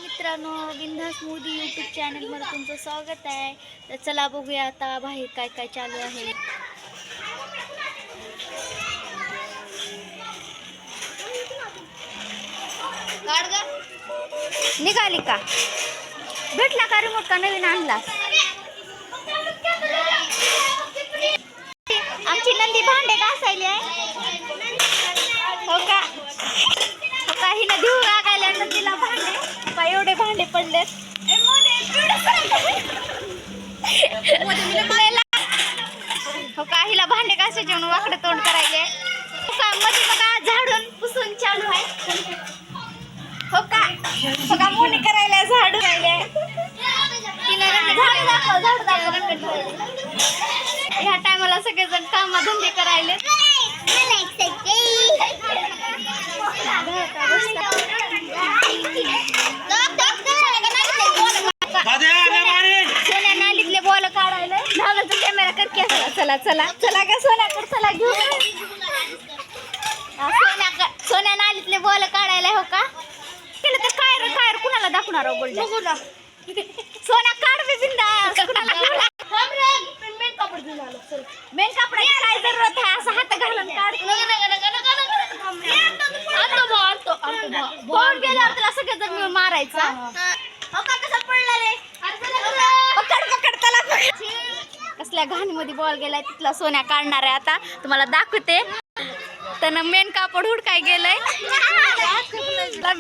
मित्रांनो, बिंदास मोदी यूट्यूब चॅनलमध्ये तुमचं स्वागत आहे. तर चला बघूया आता बाहेर काय काय चालू आहे. निघाली का? भेटला का रिमोट का नवीन आणला? आमची नंदी भांडे घासायली आहे. हो का? हो का? हिला देऊ लागायला नंदीला भांडे. का एवढे भांडे पडलेत? हो का? हिला भांडे घासायचे म्हणून वाकडे तोंड करायले. हो का? मध्ये बघा झाडून पुसून चालू आहे. हो का? हो का? मोनी करायला झाडू राहिले. झाडू दाखव. ह्या टायमाला सगळेजण कामधंदे करायले. सोन्या नालीतले बॉल काढायला धागाचा कॅमेरा करके. चला चला चला का सोन्याकडे चला घेऊ. सोन्या नालीतले बॉल काढायला. हो का? केलं तर काय काय कुणाला दाखवणार हो बोल. सोना काढ बी बिंदास. कुणाला मेन कपडा काय जरूरत आहे? असं हात घालून काढ. बॉल गेल्यावर तुला सगळेजण मिळून मारायचा. कसा पडला रे? पकड पकड त्याला. कसल्या घाणीमध्ये बॉल गेलाय तिथला सोन्या काढणार आहे. आता तुम्हाला दाखवते. त्यानं मेन कापड हुडकाय गेलंय.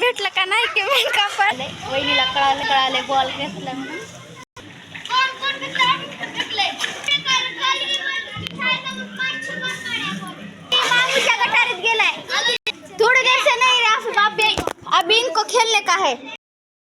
भेटलं का नाही की मेन कापड? वहिनीला कळाले बॉल घेतला म्हणून. मामूच्या गटारीत गेलाय. थोड़ी देर से नहीं रहा अभी इनको खेलने का है.